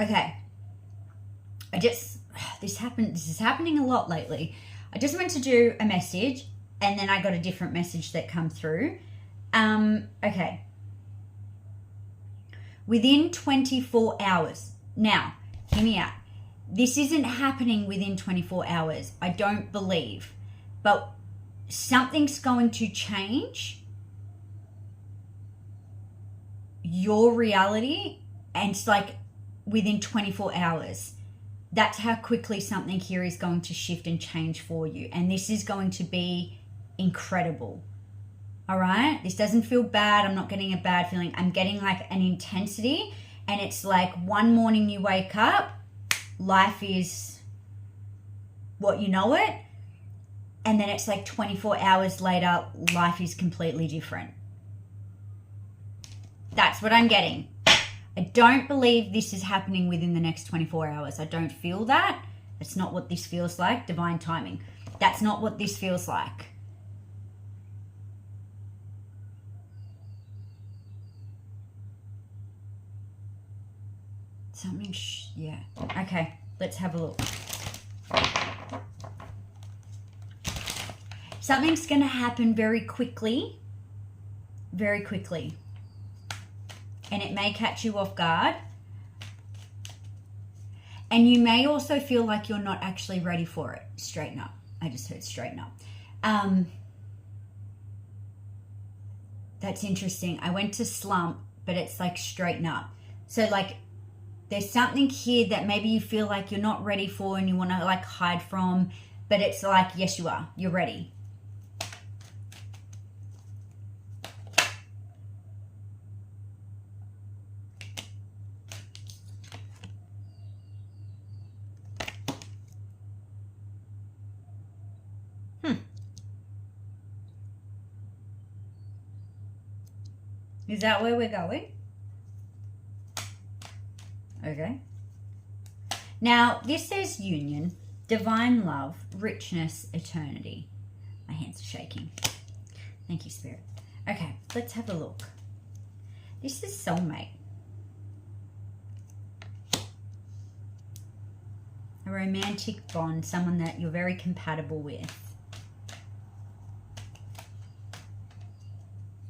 Okay. This is happening a lot lately. I just went to do a message and then I got a different message that come through. Okay. Within 24 hours. Now, hear me out. This isn't happening within 24 hours, I don't believe. But something's going to change your reality, and it's like within 24 hours. That's how quickly something here is going to shift and change for you. And this is going to be incredible. All right? This doesn't feel bad. I'm not getting a bad feeling. I'm getting like an intensity. And it's like one morning you wake up, life is what you know it. And then it's like 24 hours later, life is completely different. That's what I'm getting. I don't believe this is happening within the next 24 hours. I don't feel that. That's not what this feels like. Divine timing. That's not what this feels like. Something, yeah. Okay, let's have a look. Something's going to happen very quickly. Very quickly. And it may catch you off guard. And you may also feel like you're not actually ready for it. Straighten up. I just heard straighten up. That's interesting. I went to slump, but it's like straighten up. So like there's something here that maybe you feel like you're not ready for and you want to like hide from, but it's like, yes, you are. You're ready. Is that where we're going? Okay. Now, this says union, divine love, richness, eternity. My hands are shaking. Thank you, Spirit. Okay, let's have a look. This is soulmate. A romantic bond, someone that you're very compatible with.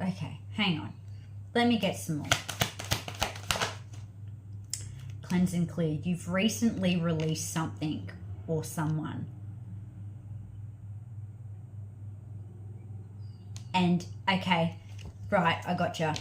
Okay, hang on. Let me get some more. Cleanse and clear. You've recently released something or someone. And, okay, right, I gotcha.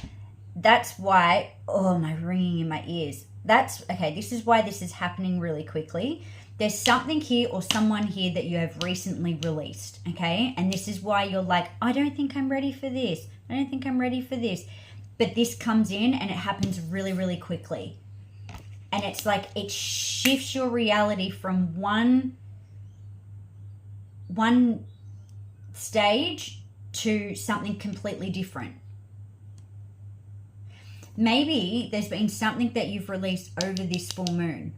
That's why, oh, my ringing in my ears. Okay, this is why this is happening really quickly. There's something here or someone here that you have recently released, okay? And this is why you're like, I don't think I'm ready for this. I don't think I'm ready for this. But this comes in and it happens really, really quickly. And it's like it shifts your reality from one stage to something completely different. Maybe there's been something that you've released over this full moon.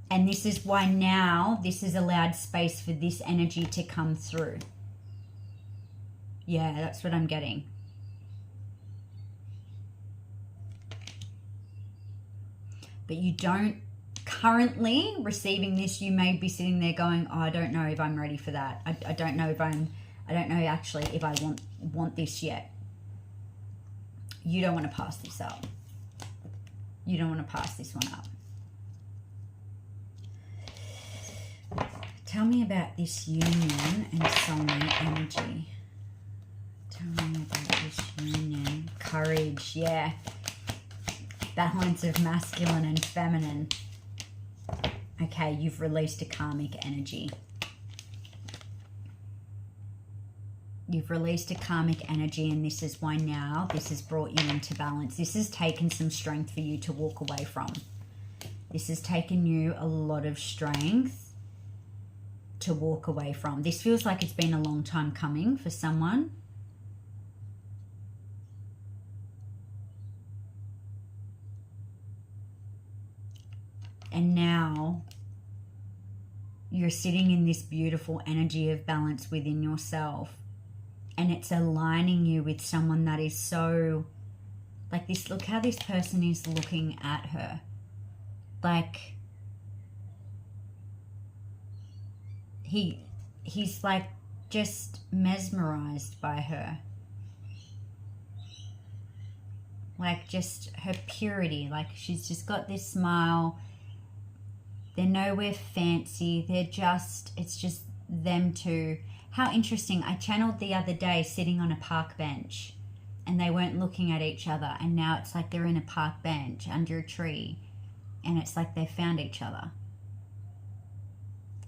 And this is why now this has allowed space for this energy to come through. Yeah, that's what I'm getting. But you don't currently receiving this, you may be sitting there going, oh, I don't know if I'm ready for that. I don't know if I want this yet. You don't want to pass this up. You don't want to pass this one up. Tell me about this union and soulmate energy. Tell me about this union. Courage, yeah. Balance of masculine and feminine. Okay, you've released a karmic energy. You've released a karmic energy, and this is why now this has brought you into balance. This has taken some strength for you to walk away from. This has taken you a lot of strength to walk away from. This feels like it's been a long time coming for someone. And now you're sitting in this beautiful energy of balance within yourself. And it's aligning you with someone that is so Like this, look how this person is looking at her. Like he's like just mesmerized by her. Like just her purity. Like she's just got this smile. They're nowhere fancy. It's just them two. How interesting. I channeled the other day sitting on a park bench and they weren't looking at each other. And now it's like they're in a park bench under a tree and it's like they found each other.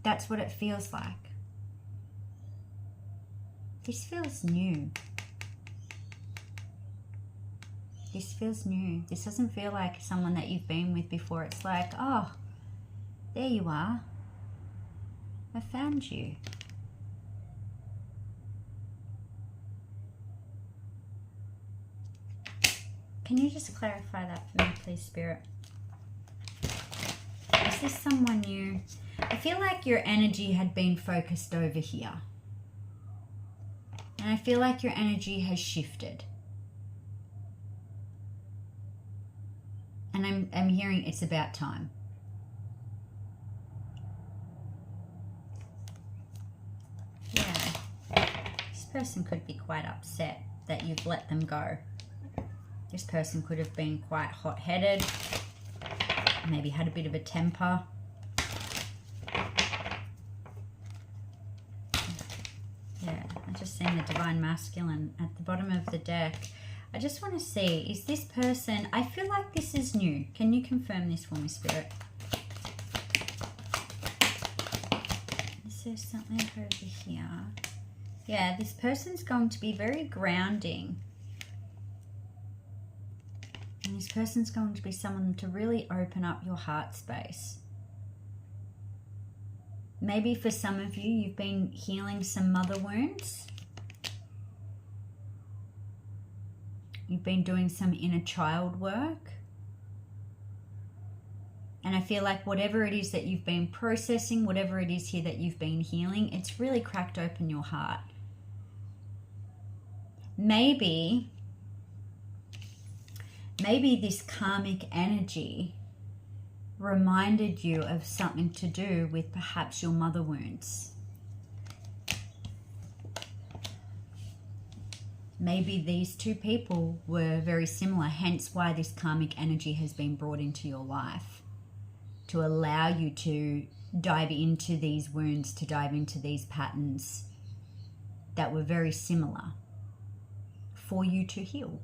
That's what it feels like. This feels new. This feels new. This doesn't feel like someone that you've been with before. It's like, oh, there you are. I found you. Can you just clarify that for me, please, Spirit? Is this someone new? I feel like your energy had been focused over here. And I feel like your energy has shifted. And I'm hearing it's about time. Yeah. This person could be quite upset that you've let them go. This person could have been quite hot-headed, maybe had a bit of a temper. Yeah, I just seen the Divine Masculine at the bottom of the deck. I just want to see, is this person, I feel like this is new. Can you confirm this for me, Spirit? Is there something over here? Yeah, this person's going to be very grounding. And this person's going to be someone to really open up your heart space. Maybe for some of you, you've been healing some mother wounds. You've been doing some inner child work. And I feel like whatever it is that you've been processing, whatever it is here that you've been healing, it's really cracked open your heart. Maybe this karmic energy reminded you of something to do with perhaps your mother wounds. Maybe these two people were very similar, hence why this karmic energy has been brought into your life, to allow you to dive into these wounds, to dive into these patterns that were very similar for you to heal.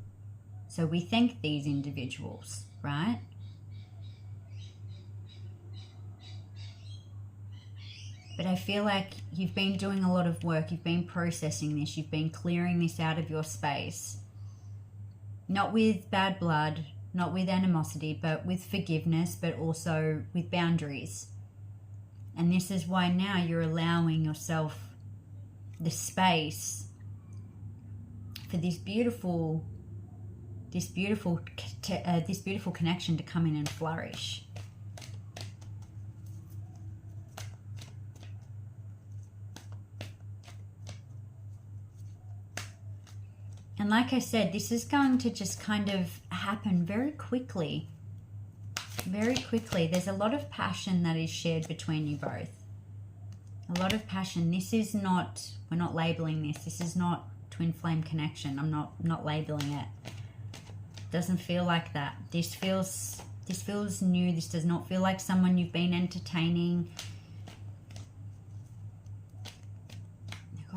So we thank these individuals, right? But I feel like you've been doing a lot of work. You've been processing this. You've been clearing this out of your space. Not with bad blood, not with animosity, but with forgiveness, but also with boundaries. And this is why now you're allowing yourself the space for this beautiful connection to come in and flourish. And like I said, this is going to just kind of happen very quickly. Very quickly. There's a lot of passion that is shared between you both. A lot of passion. This is not, we're not labeling this. This is not twin flame connection. I'm not labeling it. Doesn't feel like that. This feels new. This does not feel like someone you've been entertaining.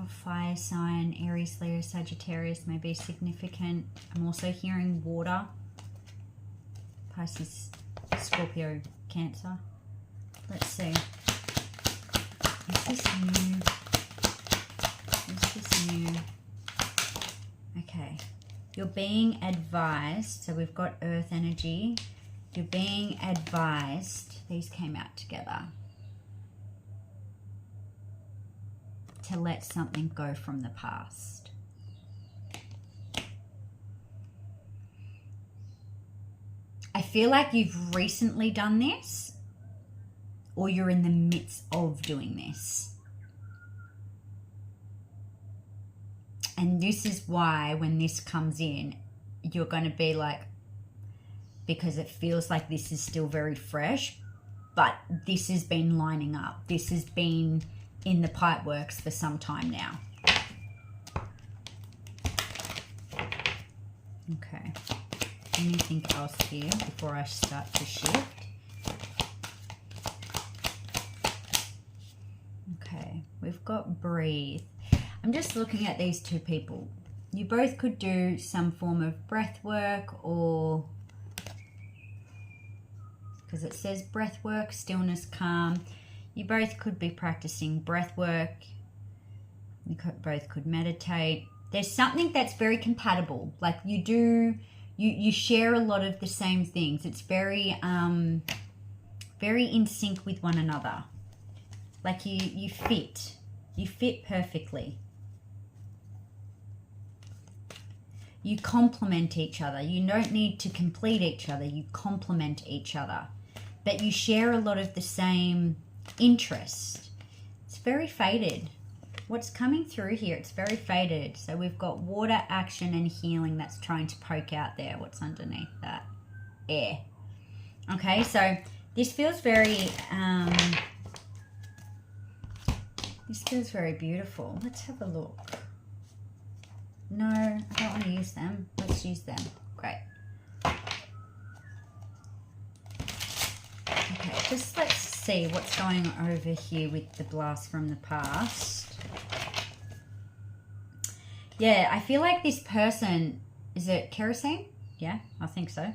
Fire sign, Aries, Leo, Sagittarius may be significant. I'm also hearing water. Pisces, Scorpio, Cancer. Let's see. Is this new? Is this new? Okay. You're being advised. So we've got earth energy. You're being advised. These came out together. To let something go from the past. I feel like you've recently done this, or you're in the midst of doing this. And this is why when this comes in, you're going to be like, because it feels like this is still very fresh, but this has been lining up. This has been in the pipe works for some time now. Okay. Anything else here before I start to shift? Okay, we've got breathe. I'm just looking at these two people. You both could do some form of breath work, or because it says breath work, stillness, calm. You both could be practicing breath work. You both could meditate. There's something that's very compatible. Like you share a lot of the same things. It's very very in sync with one another. Like you fit perfectly. You complement each other. You don't need to complete each other. You complement each other. But you share a lot of the same interests. It's very faded. What's coming through here, it's very faded. So we've got water, action, and healing that's trying to poke out there. What's underneath that? Air. Okay, so this feels very... this feels very beautiful. Let's have a look. No, I don't want to use them. Let's use them. Great. Okay, just let's see what's going over here with the blast from the past. Yeah, I feel like this person, is it kerosene? Yeah, I think so.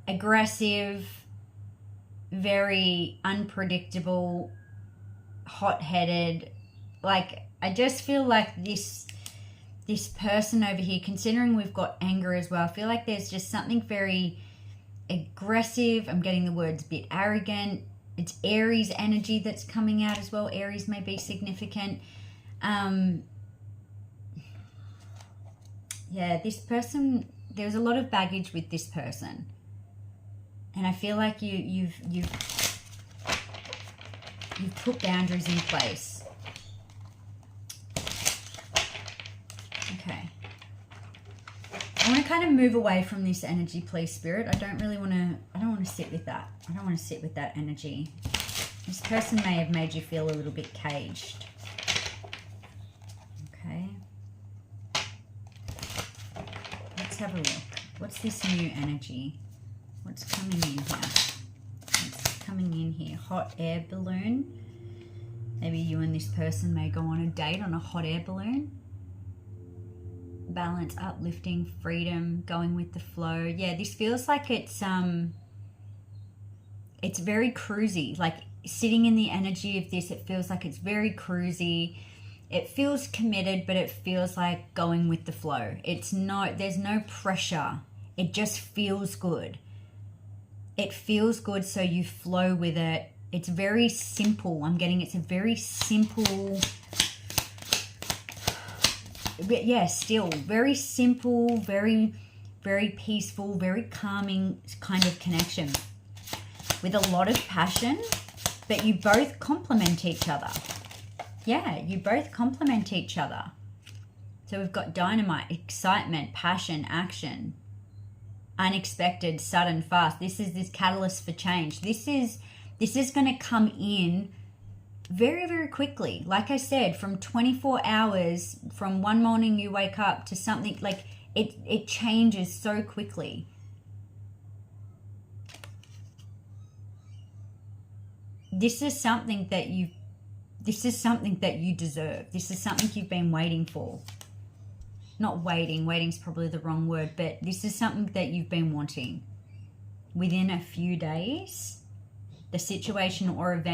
Aggressive, very unpredictable, hot-headed. Like, I just feel like this person over here, considering we've got anger as well, I feel like there's just something very aggressive. I'm getting the words a bit arrogant. It's Aries energy that's coming out as well. Aries may be significant. Yeah, this person, there's a lot of baggage with this person. And I feel like you've put boundaries in place. Okay. I want to kind of move away from this energy, please, Spirit. I don't want to sit with that. I don't want to sit with that energy. This person may have made you feel a little bit caged. Okay. Let's have a look. What's this new energy? What's coming in here? What's coming in here? Hot air balloon. Maybe you and this person may go on a date on a hot air balloon. Balance, uplifting, freedom, going with the flow. Yeah, this feels like it's very cruisy. Like sitting in the energy of this, it feels like it's very cruisy. It feels committed, but it feels like going with the flow. There's no pressure. It just feels good. It feels good, so you flow with it. It's very simple. I'm getting it's a very simple, yeah, still very simple, very, very peaceful, very calming kind of connection with a lot of passion, but you both complement each other. Yeah, you both complement each other. So we've got dynamite, excitement, passion, action, unexpected, sudden, fast. This is this catalyst for change. This is going to come in very, very quickly. Like I said, from 24 hours, from one morning you wake up to something, like it changes so quickly. This is something that you deserve. This is something you've been waiting for. Not waiting. Waiting's probably the wrong word, but this is something that you've been wanting. Within a few days, the situation or event